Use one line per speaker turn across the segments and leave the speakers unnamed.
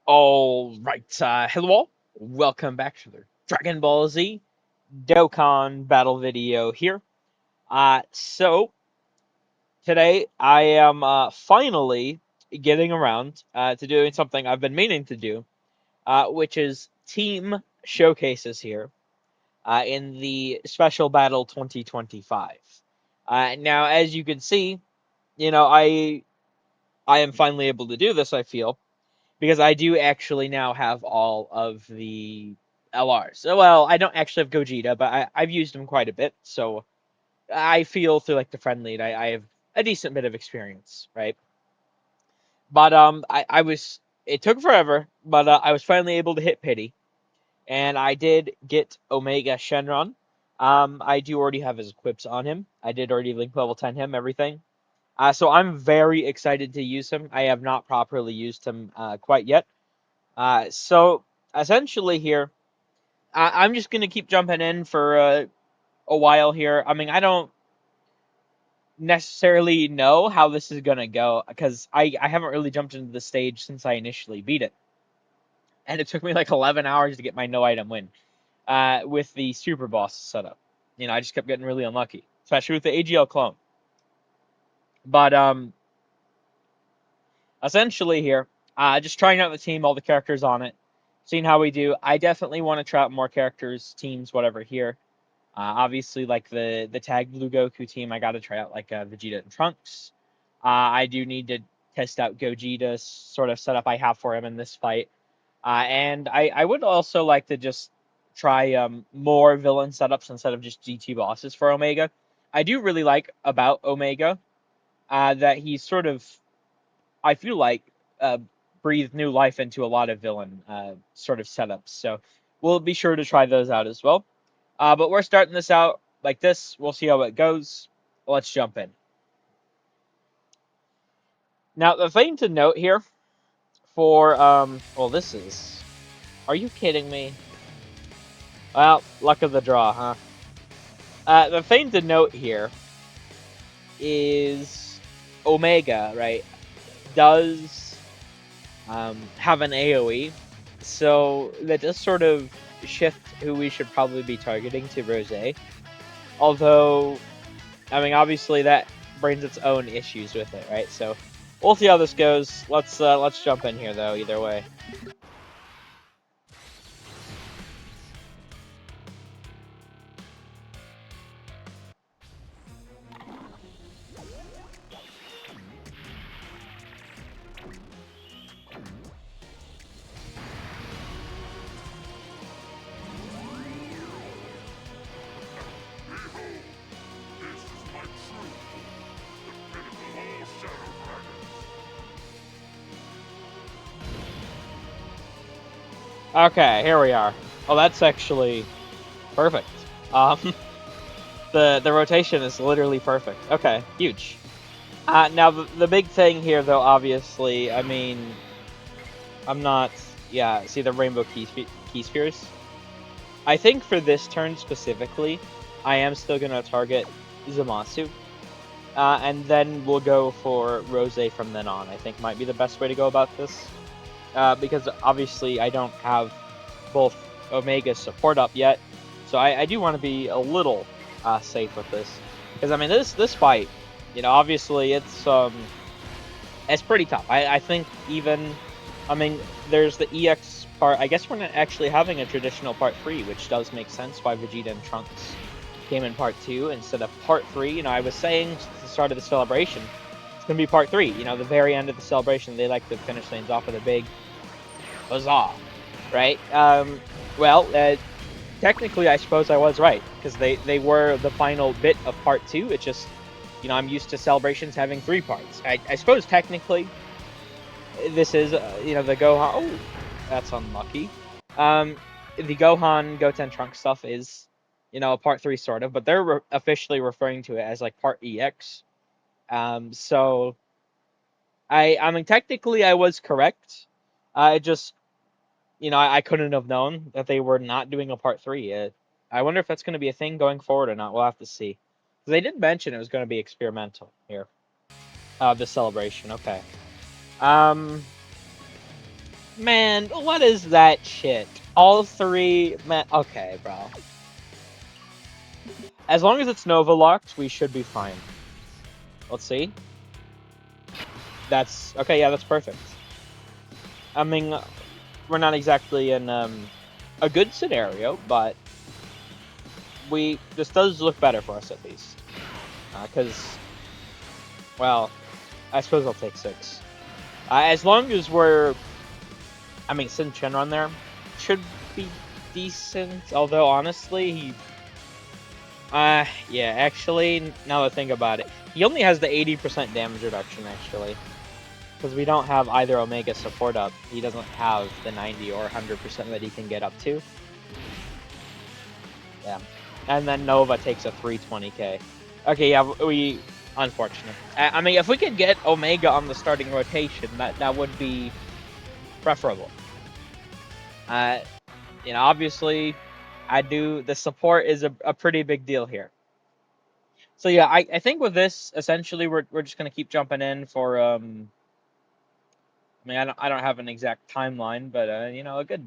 Alright, hello all. Welcome back to the Dragon Ball Z Dokkan battle video here. So today I am finally getting around to doing something I've been meaning to do, which is team showcases here in the Special Battle 2025. Now, as you can see, I am finally able to do this, I feel, because I do actually now have all of the LRs. So, well, I don't actually have Gogeta, but I've used him quite a bit, so I feel through like the friend lead, I have a decent bit of experience, right? But I was it took forever, but I was finally able to hit pity, and I did get Omega Shenron. I do already have his equips on him. I did already link level 10 him, everything. So I'm very excited to use him. I have not properly used him quite yet. So essentially here, I'm just gonna keep jumping in for a while here. I mean, I don't necessarily know how this is gonna go because I haven't really jumped into the stage since I initially beat it, and it took me like 11 hours to get my no item win with the super boss setup. I just kept getting really unlucky, especially with the AGL clone. But essentially here, just trying out the team, all the characters on it, seeing how we do. I definitely want to try out more characters, teams, whatever here. Obviously, like the tag Blue Goku team, I got to try out like Vegeta and Trunks. I do need to test out Gogeta's sort of setup I have for him in this fight. And I would also like to just try more villain setups instead of just GT bosses for Omega. I do really like about Omega that he's sort of, I feel like, uh, breathed new life into a lot of villain sort of setups. So we'll be sure to try those out as well. But we're starting this out like this. We'll see how it goes. Let's jump in. Now, the thing to note here for, well, this is, are you kidding me? Well, luck of the draw, huh? The thing to note here is Omega, right, does have an AoE, so that does sort of shift who we should probably be targeting to Rose. Although, I mean, obviously that brings its own issues with it, right? So we'll see how this goes. Let's jump in here though. Either way. Okay, here we are. Oh, that's actually perfect. Um, the rotation is literally perfect. Okay, huge. Now the big thing here, though, obviously, I mean, I'm not. Yeah, see the rainbow key spheres. I think for this turn specifically, I am still gonna target Zamasu, and then we'll go for Rose from then on. I think might be the best way to go about this, because obviously I don't have both Omega's support up yet, so I do want to be a little safe with this. Because I mean, this fight, obviously it's pretty tough. I think even, I mean, there's the EX part. I guess we're not actually having a traditional part 3, which does make sense why Vegeta and Trunks came in part 2 instead of part 3. I was saying at the start of the celebration, it's going to be part 3. The very end of the celebration, they like to finish things off with a big huzzah, right? Well, technically, I suppose I was right, because they were the final bit of part 2. It's just, I'm used to celebrations having 3 parts. I suppose technically, this is, the Gohan. Oh, that's unlucky. The Gohan Goten Trunks stuff is, part 3 sort of, but they're officially referring to it as like part EX. So I mean, technically, I was correct. I just, I couldn't have known that they were not doing a part 3. I wonder if that's going to be a thing going forward or not. We'll have to see. They did mention it was going to be experimental here. The celebration. Okay. Um. Man, what is that shit? All three, man. Okay, bro. As long as it's Nova locked, we should be fine. Let's see. That's okay. Yeah, that's perfect. I mean, we're not exactly in a good scenario, but this does look better for us at least. Because, well, I suppose I'll take 6. As long as we're, I mean, shenron there should be decent. Although honestly, yeah, actually, now that I think about it, he only has the 80% damage reduction actually. Because we don't have either Omega support up, he doesn't have the 90 or 100% that he can get up to. Yeah. And then Nova takes a 320k. Okay, yeah, unfortunate. I mean, if we could get Omega on the starting rotation, that would be preferable. Obviously, the support is a pretty big deal here. So yeah, I think with this, essentially, we're just gonna keep jumping in for I mean, I don't have an exact timeline, but a good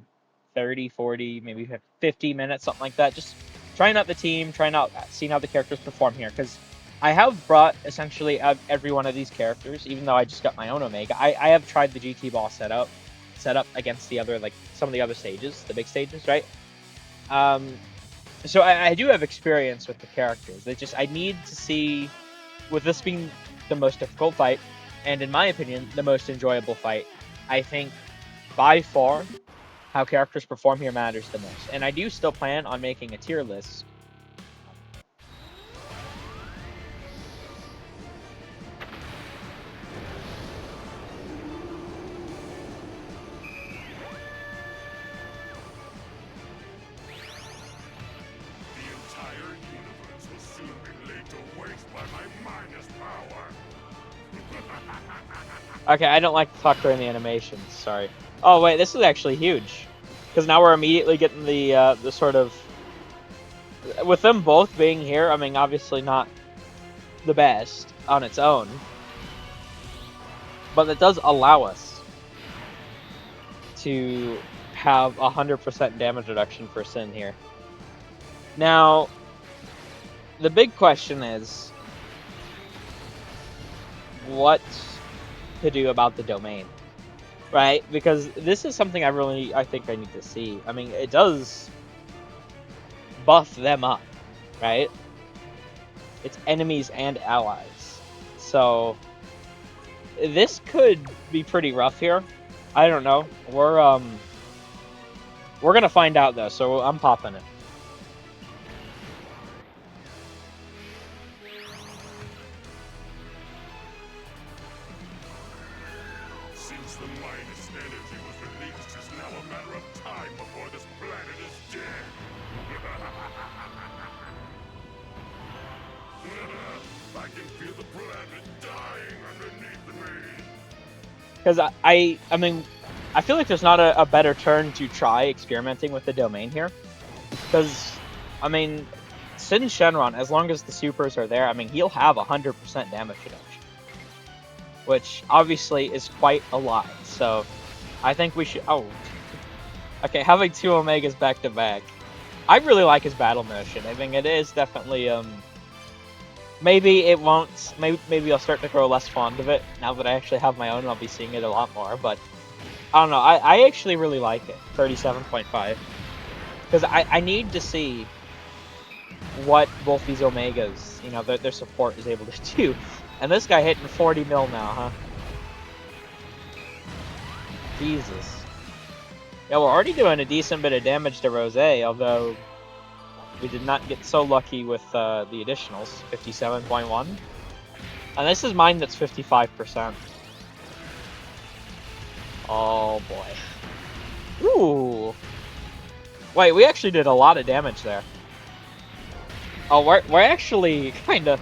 30, 40, maybe 50 minutes, something like that. Just trying out the team, seeing how the characters perform here, because I have brought essentially every one of these characters, even though I just got my own Omega. I have tried the GT ball setup against the other, like some of the other stages, the big stages, right? So I do have experience with the characters. I need to see, with this being the most difficult fight, and in my opinion, the most enjoyable fight, I think by far how characters perform here matters the most. And I do still plan on making a tier list. Okay, I don't like to talk during the animations. Sorry. Oh wait, this is actually huge, because now we're immediately getting the sort of, with them both being here. I mean, obviously not the best on its own, but it does allow us to have 100% damage reduction for Sin here. Now, the big question is what to do about the domain, right? Because this is something I think I need to see. I mean, it does buff them up, right? It's enemies and allies. So this could be pretty rough here. I don't know. We're gonna find out though, so I'm popping it.
Since the minus energy was released, it's now a matter of time before this planet is dead. I can feel the planet dying underneath me.
Because I mean, I feel like there's not a better turn to try experimenting with the domain here. Because, I mean, Sin Shenron, as long as the supers are there, I mean, he'll have 100% damage reduction. Which, obviously, is quite a lot. So, I think we should... Oh. Okay, having 2 Omegas back-to-back. I really like his battle motion. I mean, it is definitely, maybe it won't... Maybe I'll start to grow less fond of it. Now that I actually have my own, I'll be seeing it a lot more. But, I don't know. I actually really like it. 37.5. Because I need to see what both these Omegas, their support is able to do. And this guy hitting 40 mil now, huh? Jesus. Yeah, we're already doing a decent bit of damage to Rose, although we did not get so lucky with the additionals. 57.1. And this is mine that's 55%. Oh, boy. Ooh. Wait, we actually did a lot of damage there. Oh, we're actually kind of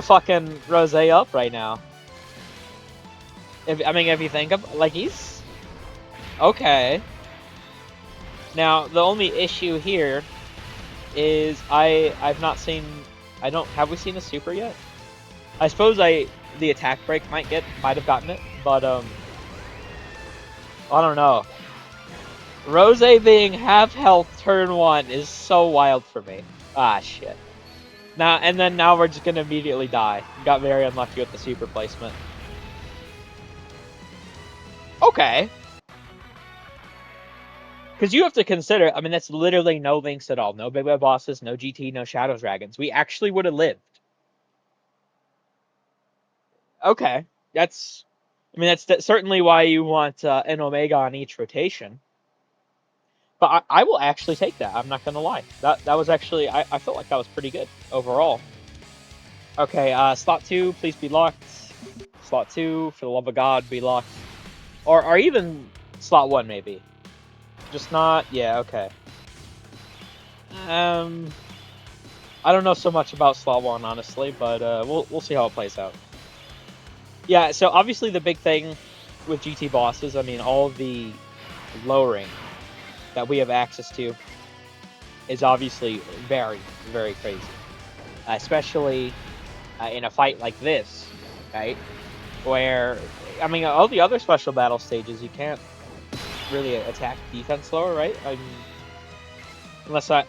fucking Rose up right now. If you think of, like, he's okay. Now the only issue here is I've not seen. Have we seen a super yet? I suppose the attack break might have gotten it, but I don't know. Rose being half health turn 1 is so wild for me. Ah, shit. Now we're just gonna immediately die. Got very unlucky with the super placement. Okay. Because you have to consider, I mean, that's literally no links at all. No big web bosses, no GT, no Shadow Dragons. We actually would have lived. Okay. That's certainly why you want an Omega on each rotation. But I will actually take that. I'm not going to lie. That was actually, I felt like that was pretty good overall. Okay, slot 2, please be locked. Slot 2, for the love of God, be locked. Or even slot 1, maybe. Just not, yeah, okay. I don't know so much about slot 1, honestly, but we'll see how it plays out. Yeah, so obviously the big thing with GT bosses, I mean, all the lowering that we have access to is obviously very, very crazy. Especially in a fight like this, right? Where, I mean, all the other special battle stages, you can't really attack defense lower, right? Unless I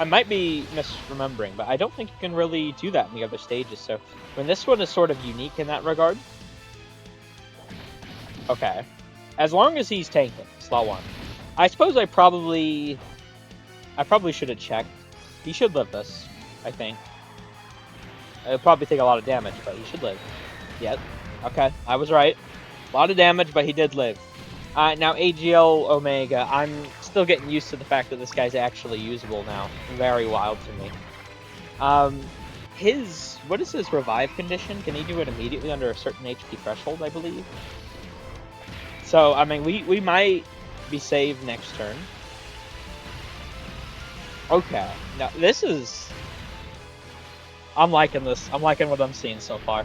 might be misremembering, but I don't think you can really do that in the other stages. So, when this one is sort of unique in that regard. Okay. As long as he's tanking, slot 1. I suppose I probably should have checked. He should live this, I think. It'll probably take a lot of damage, but he should live. Yep. Okay, I was right. A lot of damage, but he did live. Now, AGL Omega, I'm still getting used to the fact that this guy's actually usable now. Very wild to me. What is his revive condition? Can he do it immediately under a certain HP threshold, I believe? So, I mean, we might be saved next turn. Okay. Now, this is... I'm liking this. I'm liking what I'm seeing so far.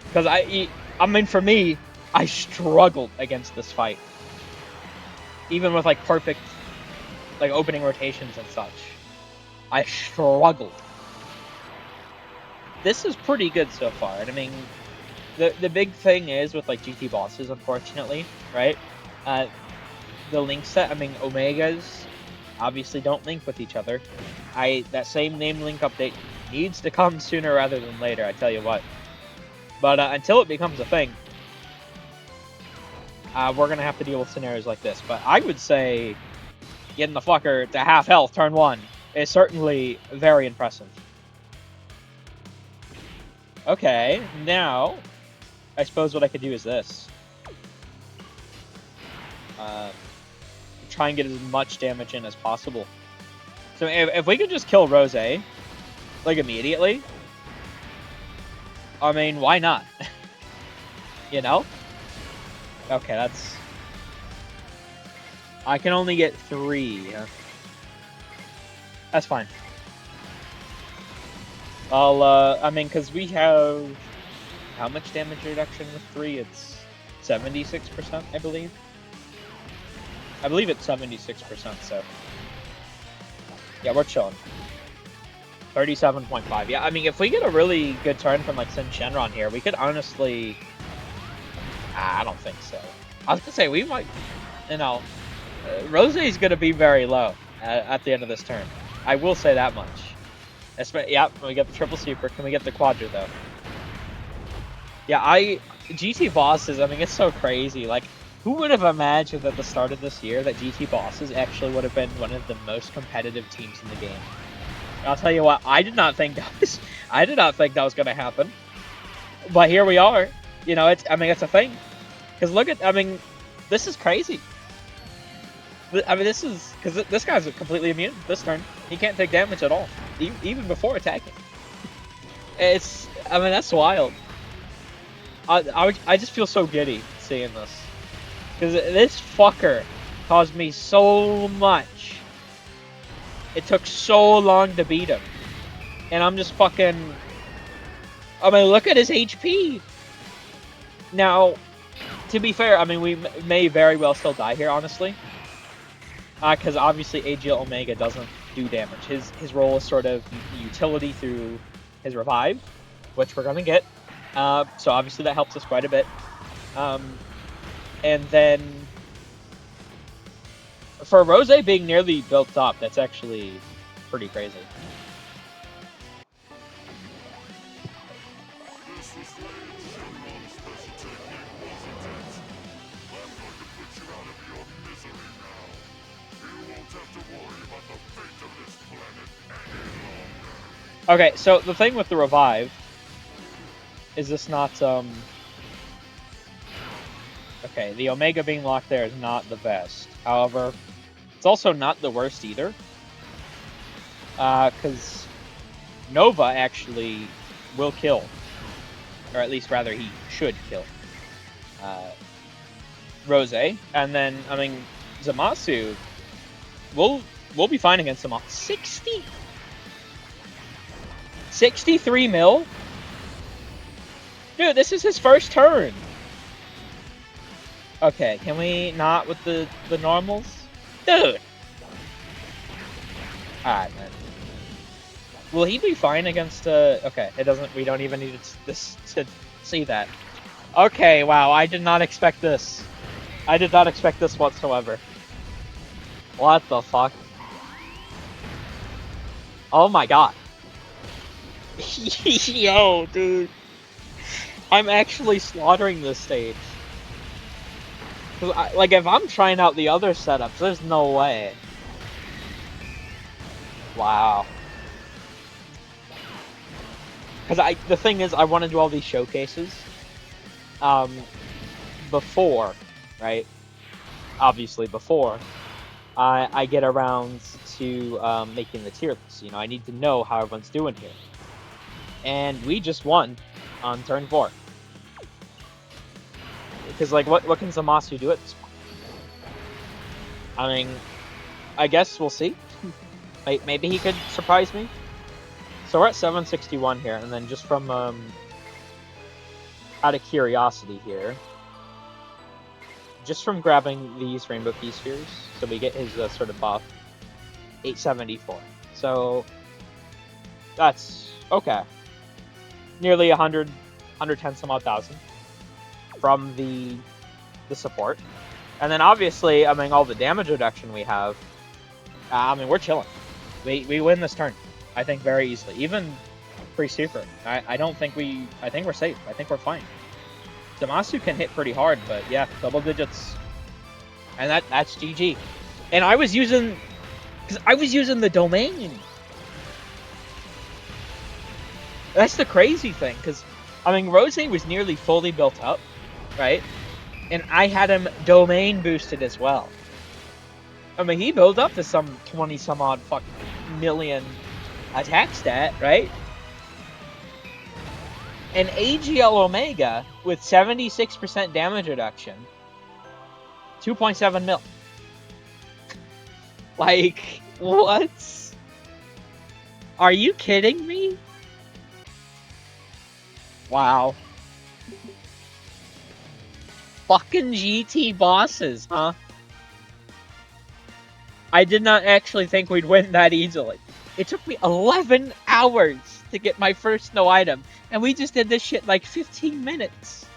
Because, I mean, for me, I struggled against this fight. Even with, like, perfect, like, opening rotations and such. I struggled. This is pretty good so far. And, I mean, the big thing is with, like, GT bosses, unfortunately, right? The link set, I mean, Omegas obviously don't link with each other. That same name link update needs to come sooner rather than later, I tell you what. But until it becomes a thing, we're going to have to deal with scenarios like this. But I would say getting the fucker to half health turn 1 is certainly very impressive. Okay, now, I suppose what I could do is this. Try and get as much damage in as possible. So if we could just kill Rose, like, immediately, I mean, why not? You know? Okay, that's... I can only get 3. That's fine. I mean, because we have... How much damage reduction with 3? It's 76%, I believe. I believe it's 76%, so... Yeah, we're chilling. 37.5. Yeah, I mean, if we get a really good turn from, like, Shenron here, we could honestly... I don't think so. I was gonna say, we might... You know... Rose's gonna be very low at the end of this turn. I will say that much. Yeah, we get the triple super. Can we get the quadra, though? Yeah, GT bosses, I mean, it's so crazy. Like, who would have imagined at the start of this year that GT bosses actually would have been one of the most competitive teams in the game? And I'll tell you what, I did not think that was going to happen. But here we are. You know, it's a thing. Because look at, I mean, this is crazy. I mean, because this guy's completely immune this turn. He can't take damage at all, even before attacking. I mean, that's wild. I just feel so giddy seeing this. Because this fucker caused me so much. It took so long to beat him. And I'm just fucking... I mean, look at his HP! Now, to be fair, I mean, we may very well still die here, honestly. Because obviously AGL Omega doesn't do damage. His role is sort of utility through his revive, which we're going to get. So obviously that helps us quite a bit. And then for Rose being nearly built up, that's actually pretty crazy.
This Australian shenron special technique, wasn't it? I'm going to put you out of your misery now. You won't have to worry about the fate of this planet any longer.
Okay, so the thing with the revive is this not okay, the Omega being locked there is not the best. However, it's also not the worst either. Because Nova actually will kill. Or at least rather he should kill. Rose. And then, I mean, Zamasu we'll be fine against Zamasu. 63 mil? Dude, this is his first turn. Okay, can we not with the normals? Dude! Alright, man. Will he be fine against, okay, it doesn't, we don't even need this to see that. Okay, wow, I did not expect this. I did not expect this whatsoever. What the fuck? Oh my god. Yo, dude. I'm actually slaughtering this stage. Like, if I'm trying out the other setups, there's no way. Wow. Because the thing is, I want to do all these showcases. Before, right? Obviously before I get around to making the tier list. You know, I need to know how everyone's doing here. And we just won on turn 4. Because, like, what can Zamasu do at this point? I mean, I guess we'll see. Maybe he could surprise me. So we're at 761 here, and then just from, out of curiosity here, just from grabbing these Rainbow Key Spheres, so we get his sort of buff, 874. So, that's okay. Nearly 100, 110 some odd thousand from the support. And then obviously, I mean, all the damage reduction we have, I mean, we're chilling. We win this turn, I think, very easily. Even pre-super. I don't think I think we're safe. I think we're fine. Zamasu can hit pretty hard, but yeah, double digits. And that's GG. And I was using the domain. That's the crazy thing, because, I mean, Rose was nearly fully built up, right? And I had him domain boosted as well. I mean, he built up to some 20 some odd fucking million attack stat, right? And AGL Omega with 76% damage reduction, 2.7 mil. Like, what? Are you kidding me? Wow. Fucking GT bosses, huh? I did not actually think we'd win that easily. It took me 11 hours to get my first no item, and we just did this shit like 15 minutes.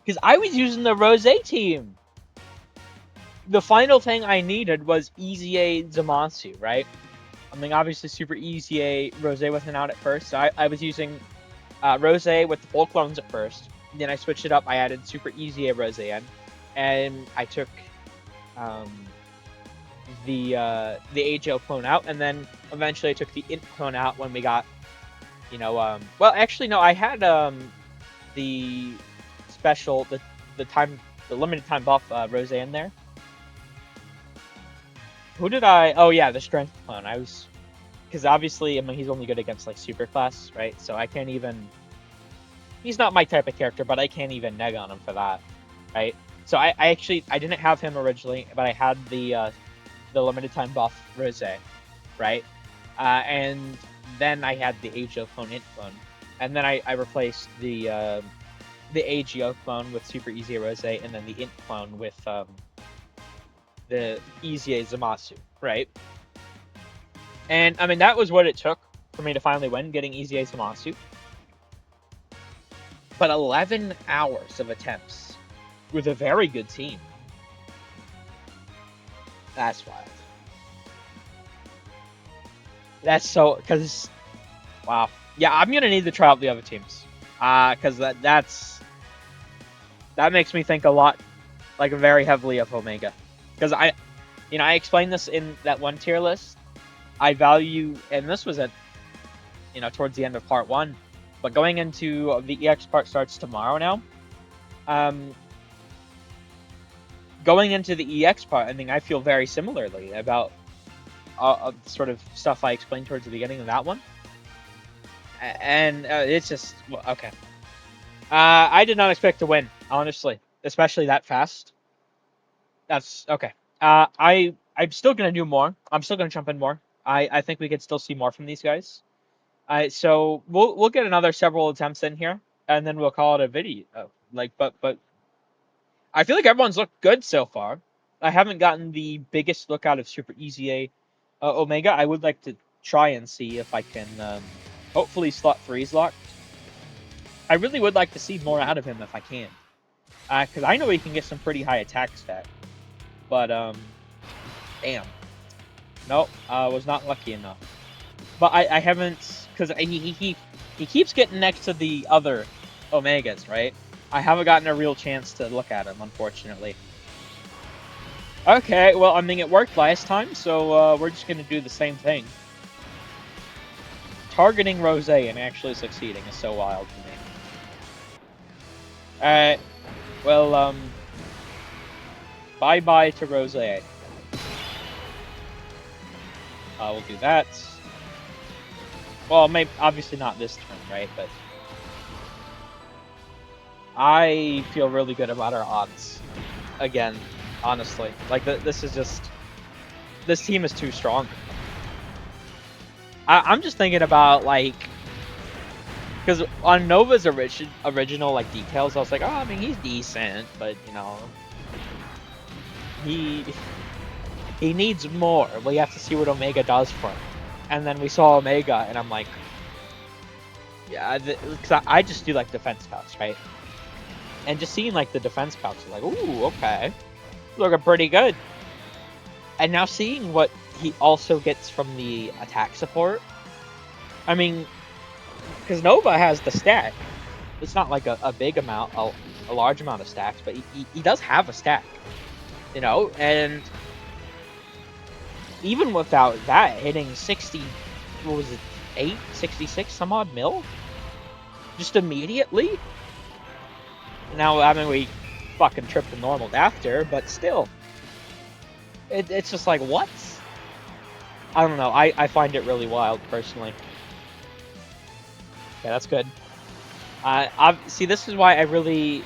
Because I was using the Rose team. The final thing I needed was Easy A Zamasu, right? I mean, obviously Super Easy A Rose wasn't out at first, so I was using Rose with the full clones at first. Then I switched it up. I added Super Easy A Rose in, and I took the AGL clone out, and then eventually I took the Int clone out when we got, you know, well, actually no, I had the special, the limited time buff Rose in there. Who did I? Oh yeah, the strength clone. I was, because obviously, I mean, he's only good against like super class, right? So I can't even. He's not my type of character, but I can't even neg on him for that, right? So I actually didn't have him originally, but I had the limited time buff Rose, right? And then I had the AGO clone Int clone, and then I replaced the AGO clone with Super Easy Rose, and then the Int clone with the Easy Zamasu, right? And I mean, that was what it took for me to finally win, getting Easy Zamasu. But 11 hours of attempts with a very good team. That's wild. That's so because wow. Yeah, I'm gonna need to try out the other teams. Because that makes me think a lot, like very heavily of Omega. Because I explained this in that one tier list. I value, and this was at, towards the end of part 1, but going into the EX part starts tomorrow now. Going into the EX part, I think I feel very similarly about sort of stuff I explained towards the beginning of that one. And it's just, okay. I did not expect to win, honestly, especially that fast. That's okay. I'm still gonna do more. I'm still gonna jump in more. I think we could still see more from these guys. So we'll get another several attempts in here, and then we'll call it a video. But I feel like everyone's looked good so far. I haven't gotten the biggest look out of Super Easy A Omega. I would like to try and see if I can hopefully slot freeze locked. I really would like to see more out of him if I can, because I know he can get some pretty high attack stat. But damn, nope, was not lucky enough. But I haven't, because he keeps getting next to the other Omegas, right? I haven't gotten a real chance to look at him, unfortunately. Okay, well, I mean, it worked last time, so we're just gonna do the same thing. Targeting Rose and actually succeeding is so wild to me. Alright, well, bye-bye to Rose. We'll do that. Well, maybe obviously not this turn, right? But I feel really good about our odds. Again, honestly, like this is just, this team is too strong. I'm just thinking about like, because on Nova's original like details, I was like, oh, I mean he's decent, but he needs more. We have to see what Omega does for him. And then we saw Omega, and I'm like, yeah, because I just do like defense cuts, right? And just seeing like the defense cuts, like, ooh, okay, looking pretty good. And now seeing what he also gets from the attack support, I mean, because Nova has the stack. It's not like a big amount, a large amount of stacks, but he does have a stack, and even without that, hitting 60, what was it, 66 some odd mil? Just immediately? Now, I mean, we fucking tripped the normals after, but still. It's just like, what? I don't know, I find it really wild, personally. Okay, that's good. See, this is why I really...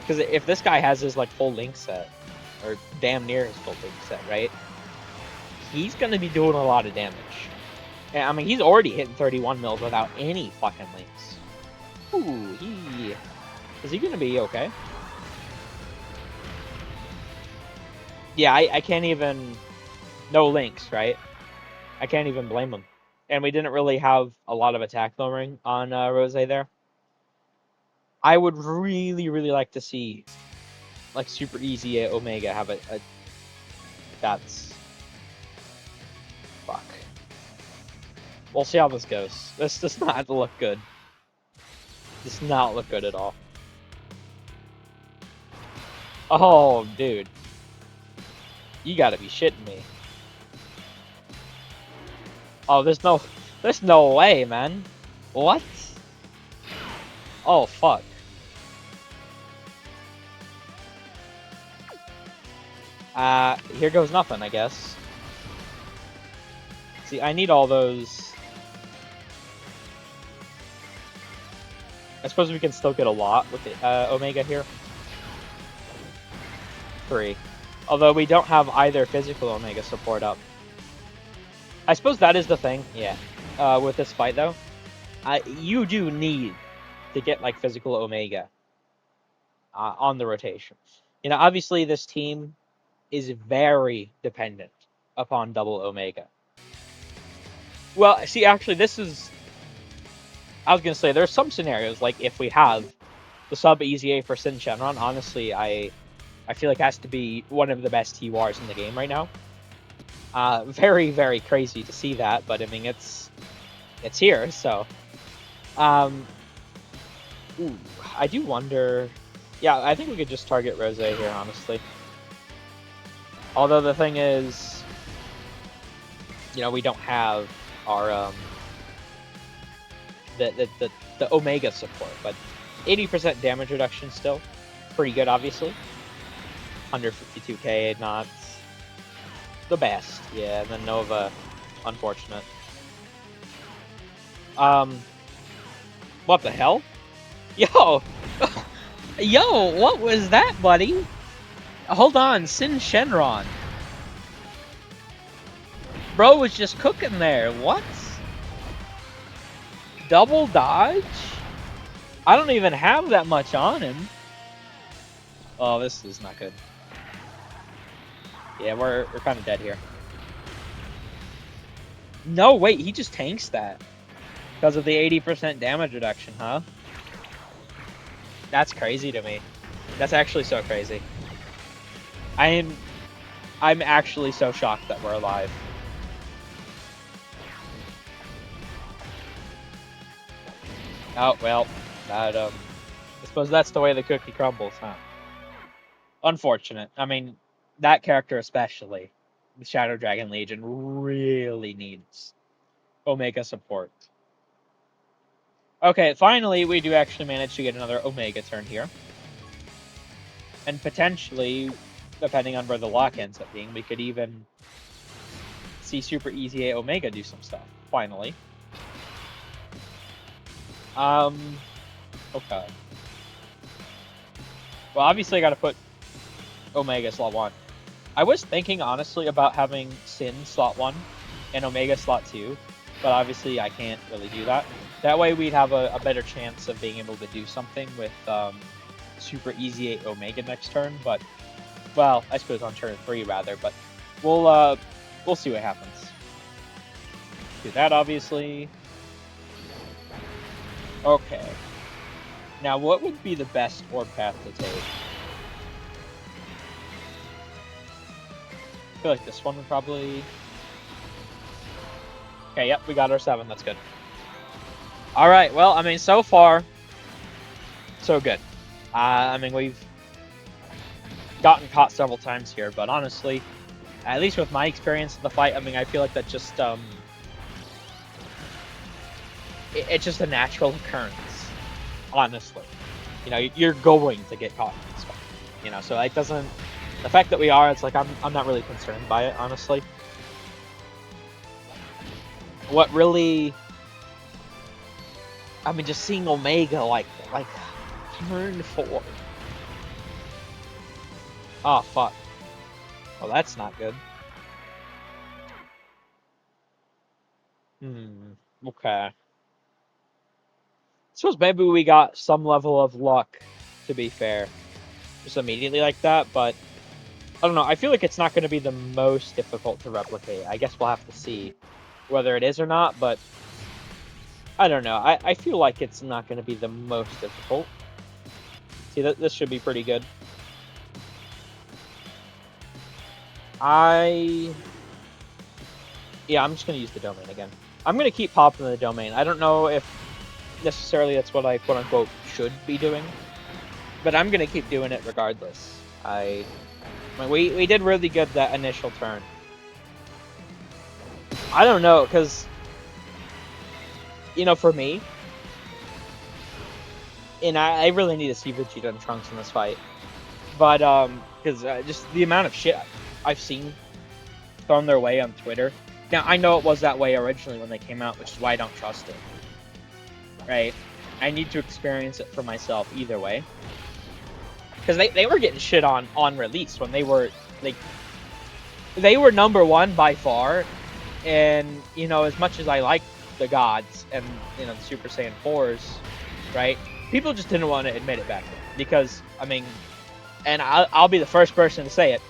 Because if this guy has his, like, full link set, or damn near his full link set, right? He's going to be doing a lot of damage. And, I mean, he's already hitting 31 mils without any fucking links. Ooh, is he going to be okay? Yeah, I can't even... No links, right? I can't even blame him. And we didn't really have a lot of attack lowering on Rose there. I would really, really like to see, like, Super Easy Omega have a that's... Fuck. We'll see how this goes. This does not look good. Does not look good at all. Oh, dude. You gotta be shitting me. Oh, there's no way, man. What? Oh, fuck. Here goes nothing, I guess. See, I need all those. I suppose we can still get a lot with the Omega here. 3. Although we don't have either physical Omega support up. I suppose that is the thing, yeah. With this fight, though. You do need to get, like, physical Omega on the rotation. Obviously this team is very dependent upon double Omega. Well, see, actually, this is... I was going to say, there's some scenarios, like if we have the sub EZA for Sin Shenron, honestly, I feel like has to be one of the best T-Wars in the game right now. Very, very crazy to see that, but I mean, it's here, so. Ooh, I do wonder. Yeah, I think we could just target Rose here, honestly. Although the thing is, you know, we don't have our the Omega support, but 80% damage reduction still pretty good, obviously. 152k, not the best. Yeah, and then Nova, unfortunate. What the hell? Yo! Yo, what was that, buddy? Hold on, Sin Shenron. Bro was just cooking there. What? Double dodge? I don't even have that much on him. Oh, this is not good. Yeah, we're kind of dead here. No, wait, he just tanks that. Because of the 80% damage reduction, huh? That's crazy to me. That's actually so crazy. I'm actually so shocked that we're alive. Oh, well, that, I suppose that's the way the cookie crumbles, huh? Unfortunate. I mean, that character especially, the Shadow Dragon Legion, really needs Omega support. Okay, finally, we do actually manage to get another Omega turn here. And potentially, depending on where the lock ends up being, we could even see Super EZA Omega do some stuff, finally. Okay. Well, obviously I gotta put Omega slot 1. I was thinking, honestly, about having Sin slot 1 and Omega slot 2, but obviously I can't really do that. That way we'd have a better chance of being able to do something with Super EZA Omega next turn, but, well, I suppose on turn 3 rather, but we'll see what happens. Do that, obviously. Okay. Now, what would be the best orb path to take? I feel like this one would probably... Okay, yep, we got our 7. That's good. Alright, well, I mean, so far, so good. I mean, we've gotten caught several times here, but honestly, at least with my experience in the fight, I mean, I feel like that just, it's just a natural occurrence, honestly. You know, you're going to get caught in this fight, you know, so it doesn't... The fact that we are, it's like, I'm not really concerned by it, honestly. What really... I mean, just seeing Omega, like turn 4. Oh, fuck. Well, that's not good. Okay. I suppose maybe we got some level of luck, to be fair. Just immediately like that, but... I don't know, I feel like it's not going to be the most difficult to replicate. I guess we'll have to see whether it is or not, but... I don't know. I feel like it's not going to be the most difficult. See, this should be pretty good. Yeah, I'm just going to use the domain again. I'm going to keep popping the domain. I don't know if necessarily that's what I quote-unquote should be doing, but I'm going to keep doing it regardless. I mean, we did really good that initial turn. I don't know, because... You know, for me, and I really need to see Vegeta and Trunks in this fight, but because just the amount of shit I've seen thrown their way on Twitter. Now, I know it was that way originally when they came out, which is why I don't trust it. Right? I need to experience it for myself either way. Because they were getting shit on release when they were number 1 by far, and you know, as much as I like the gods and, you know, the Super Saiyan 4s, right? People just didn't want to admit it back then. Because, I mean, and I'll be the first person to say it,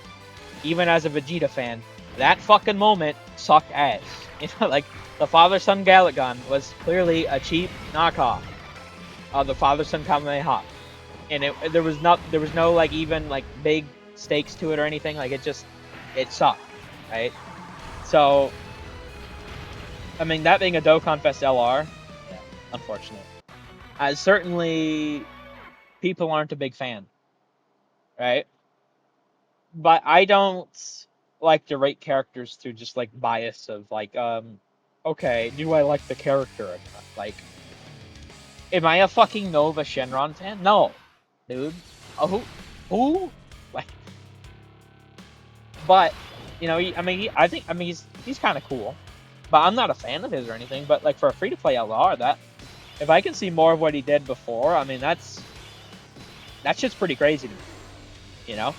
even as a Vegeta fan, that fucking moment sucked ass. You know, like, the Father-Son Galagon was clearly a cheap knockoff of the Father-Son Kamehameha. and there was no like even like big stakes to it or anything. Like it sucked, right? So I mean, that being a Dokkan Fest LR, yeah, unfortunate. Certainly people aren't a big fan, right? But I don't like to rate characters through just like bias of like, okay, do I like the character or not? Like, am I a fucking Nova Shenron fan? No, dude. Oh, who? Like, but I think he's kind of cool, but I'm not a fan of his or anything. But like for a free to play LR, that if I can see more of what he did before, I mean that shit's pretty crazy to me, you know.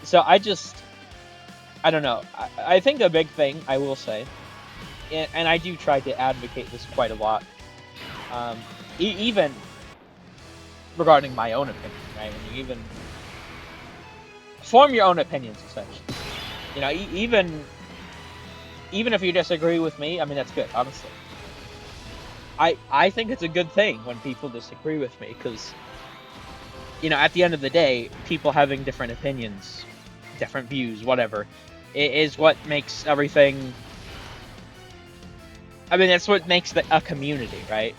So I don't know. I think a big thing I will say, and I do try to advocate this quite a lot, even regarding my own opinion, right? And you even form your own opinions, essentially. You know, even if you disagree with me, I mean that's good, honestly. I think it's a good thing when people disagree with me because, you know, at the end of the day, people having different opinions, different views, whatever, it is what makes everything. I mean, that's what makes a community, right?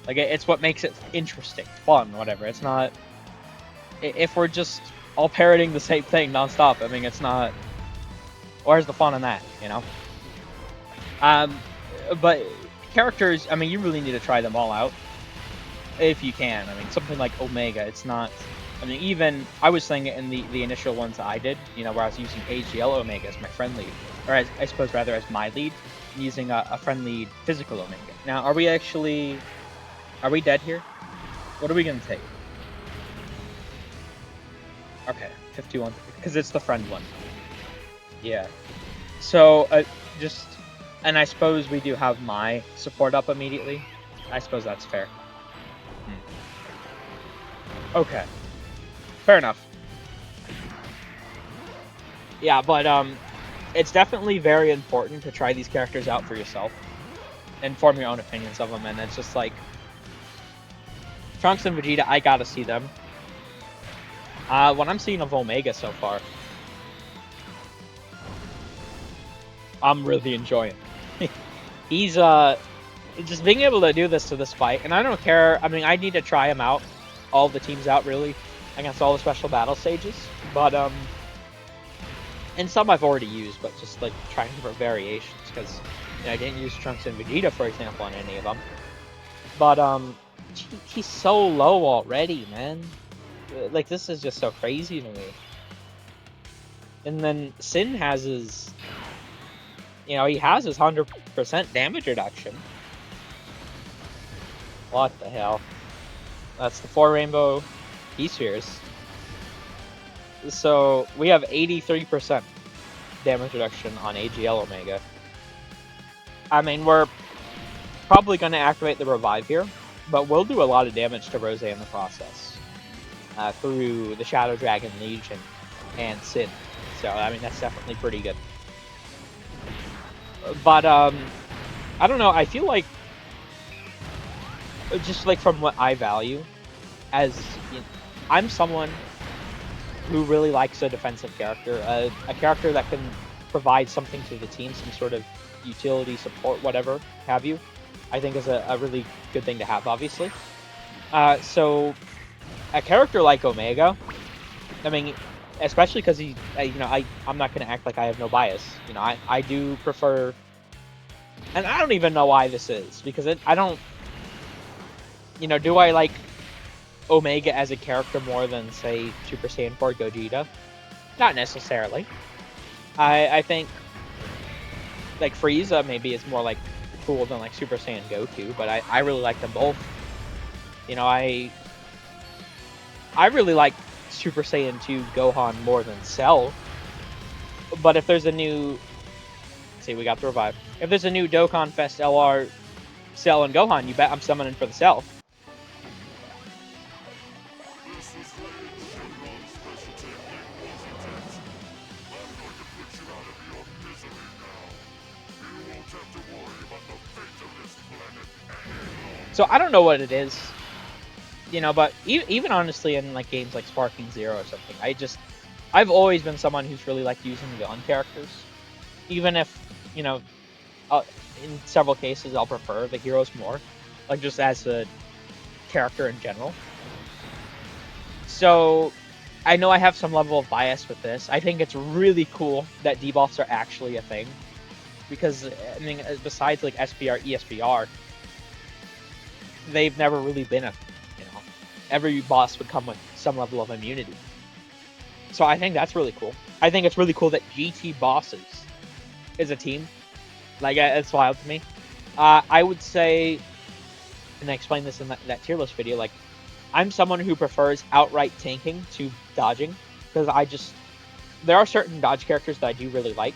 Like, it's what makes it interesting, fun, whatever. It's not. If we're just all parroting the same thing nonstop, I mean, it's not. Where's the fun in that, you know? But characters, I mean, you really need to try them all out if you can. I mean, something like Omega, it's not. I mean, even I was saying it in the initial ones that I did, you know, where I was using AGL Omega as my friend lead, or I suppose rather as my lead, using a friend lead physical Omega. Now, are we dead here? What are we gonna take? Okay, 51, because it's the friend one. Yeah. So and I suppose we do have my support up immediately. I suppose that's fair. Okay. Fair enough. Yeah, but it's definitely very important to try these characters out for yourself and form your own opinions of them. And it's just like Trunks and Vegeta, I gotta see them. What I'm seeing of Omega so far, I'm really enjoying. He's just being able to do this to this fight, and I don't care. I mean, I need to try him out, all the teams out really, against all the special battle stages. But and some I've already used, but just like trying for variations because I didn't use Trunks and Vegeta, for example, on any of them. But he's so low already, man. Like this is just so crazy to me. And then Sin has his, he has his 100% damage reduction. What the hell? That's the 4 rainbow P-spheres. So we have 83% damage reduction on AGL Omega. I mean, we're probably going to activate the revive here, but we'll do a lot of damage to Rose in the process through the Shadow Dragon Legion and Sin. So, I mean, that's definitely pretty good. But, I don't know, I feel like, just like from what I value, as I'm someone who really likes a defensive character, a character that can provide something to the team, some sort of utility, support, whatever have you, I think is a really good thing to have, obviously. So a character like Omega, I mean, especially because I'm not going to act like I have no bias. I do prefer, and I don't even know why this is, because I don't, do I like Omega as a character more than, say, Super Saiyan 4 Gogeta? Not necessarily. I think, like, Frieza maybe is more, like, cool than, like, Super Saiyan Goku, but I really like them both. I really like Super Saiyan 2 Gohan more than Cell. But if there's a new... See, we got the revive. If there's a new Dokkan Fest LR Cell and Gohan, you bet I'm summoning for the Cell. So I don't know what it is you know, but even honestly in like games like Sparking Zero or something, I've always been someone who's really liked using villain characters, even if, you know, in several cases I'll prefer the heroes more, like just as a character in general. So I know I have some level of bias with this. I think it's really cool that debuffs are actually a thing, because I mean, besides like SPR, ESPR, they've never really been a, you know, every boss would come with some level of immunity. So I think that's really cool. I think it's really cool that GT bosses is a team. Like, it's wild to me. I would say, and I explained this in that tier list video, like, I'm someone who prefers outright tanking to dodging, because there are certain dodge characters that I do really like.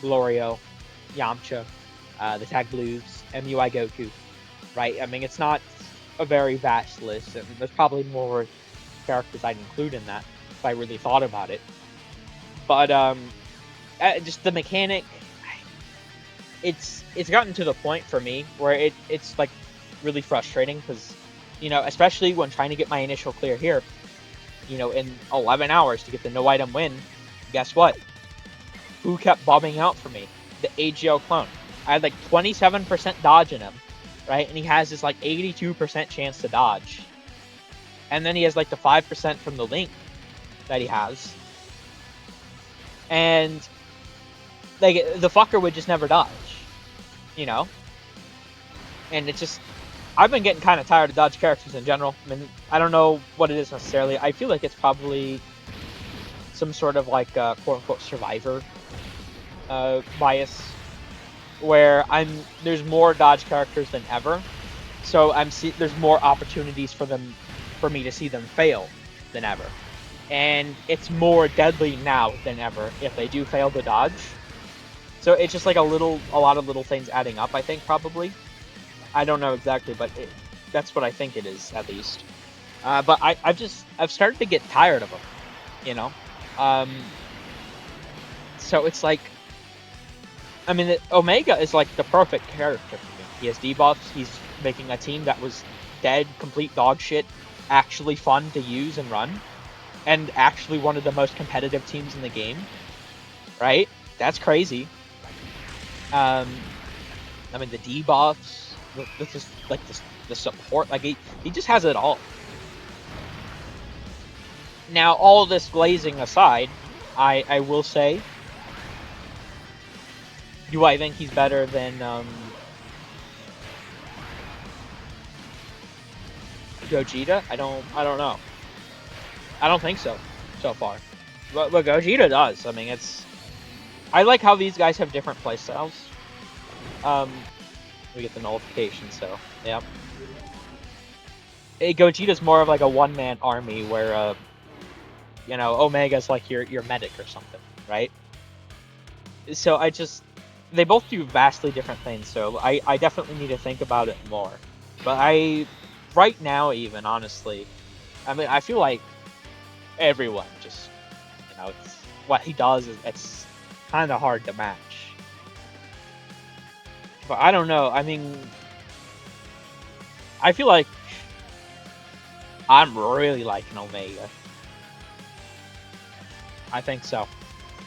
Glorio, Yamcha, the Tag Blues, MUI Goku, right? I mean, it's not a very vast list, and there's probably more characters I'd include in that if I really thought about it. But just the mechanic, it's gotten to the point for me where it's like really frustrating, because, you know, especially when trying to get my initial clear here, you know, in 11 hours to get the no item win, guess what? Who kept bobbing out for me? The AGL clone. I had like 27% dodge in him, right? And he has this like 82% chance to dodge. And then he has like the 5% from the link that he has. And like the fucker would just never dodge, you know? And it's just, I've been getting kind of tired of dodge characters in general. I mean, I don't know what it is necessarily. I feel like it's probably some sort of like quote-unquote survivor bias, where there's more dodge characters than ever, so there's more opportunities for me to see them fail than ever, and it's more deadly now than ever if they do fail to dodge. So it's just like a lot of little things adding up, I think, probably. I don't know exactly, but that's what I think it is, at least. But I've started to get tired of them, you know? So it's like, I mean, Omega is like the perfect character for me. He has debuffs, he's making a team that was dead, complete dog shit, actually fun to use and run, and actually one of the most competitive teams in the game, right? That's crazy. I mean, the debuffs, the support, like he just has it all. Now, all this glazing aside, I will say, do I think he's better than Gogeta? I don't know. I don't think so far. But Gogeta does. I mean, I like how these guys have different playstyles. We get the nullification, so yeah. Gogeta's more of like a one-man army, where you know, Omega's like your medic or something, right? So they both do vastly different things, so I definitely need to think about it more. But right now even, honestly, I mean, I feel like everyone just, you know, it's what he does it's kind of hard to match. But I don't know, I mean, I feel like I'm really liking Omega. I think so.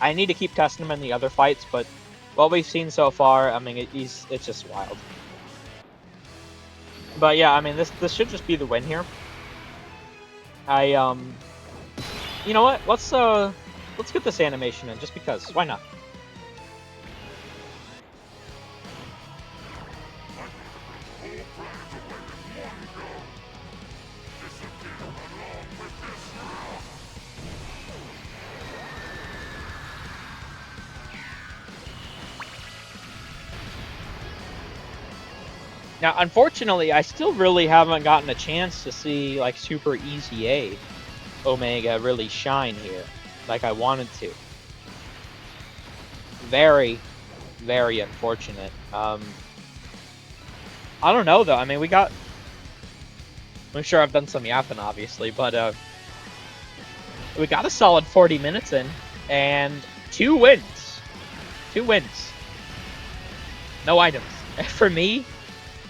I need to keep testing him in the other fights, but what we've seen so far, I mean, it's just wild. But yeah, I mean, this should just be the win here. You know what? Let's get this animation in, just because. Why not? Now, unfortunately, I still really haven't gotten a chance to see, like, Super Easy A Omega really shine here, like I wanted to. Very, very unfortunate. I don't know, though. I mean, I'm sure I've done some yapping, obviously, but we got a solid 40 minutes in, and 2 wins. 2 wins. No items. For me,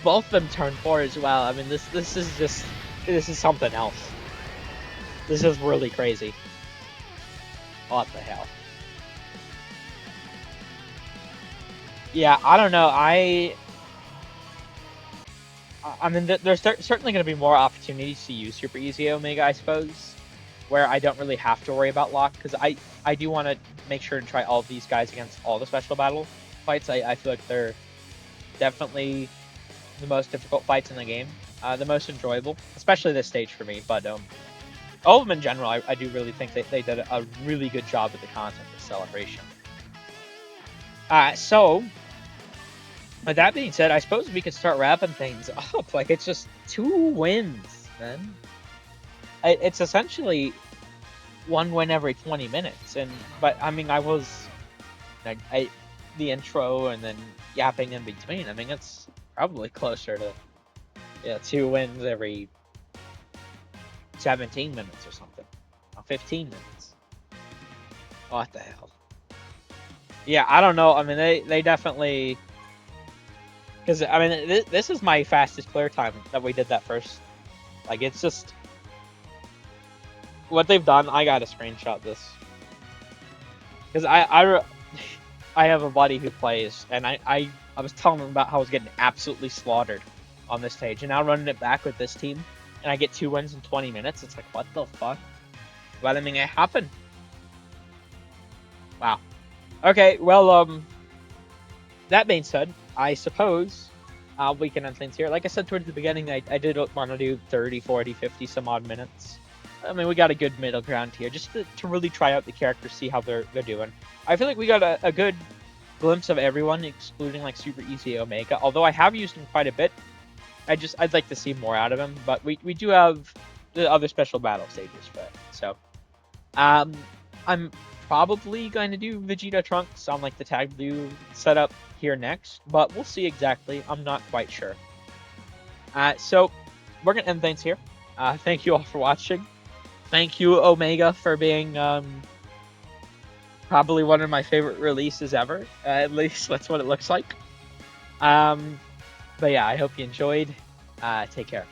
both of them turn 4 as well. I mean, this is just This is something else. This is really crazy. What the hell? Yeah, I don't know. I mean, there's certainly going to be more opportunities to use Super Easy Omega, I suppose, where I don't really have to worry about lock, because I do want to make sure to try all of these guys against all the special battle fights. I feel like they're definitely the most difficult fights in the game, the most enjoyable, especially this stage for me. But all of them in general, I do really think they did a really good job with the content of Celebration. So with that being said, I suppose we could start wrapping things up. Like, it's just 2 wins, man. It's essentially 1 win every 20 minutes. But I mean, the intro and then yapping in between. I mean, it's probably closer to 2 wins every 17 minutes or something. 15 minutes. What the hell? Yeah, I don't know. I mean, they definitely. Because, I mean, this is my fastest clear time that we did that first. Like, it's just... What they've done, I gotta screenshot this. Because I have a buddy who plays, and I was telling him about how I was getting absolutely slaughtered on this stage. And now running it back with this team, and I get 2 wins in 20 minutes. It's like, what the fuck? Why didn't it happen? Wow. Okay, well, that being said, I suppose we can end things here. Like I said towards the beginning, I did want to do 30, 40, 50 some odd minutes. I mean, we got a good middle ground here, just to really try out the characters, see how they're doing. I feel like we got a good glimpse of everyone, excluding like Super Easy Omega. Although I have used him quite a bit, I'd like to see more out of him. But we do have the other special battle stages for it. So, I'm probably going to do Vegeta Trunks on like the tag blue setup here next, but we'll see exactly. I'm not quite sure. So we're gonna end things here. Thank you all for watching. Thank you, Omega, for being probably one of my favorite releases ever. At least that's what it looks like. But yeah, I hope you enjoyed. Take care.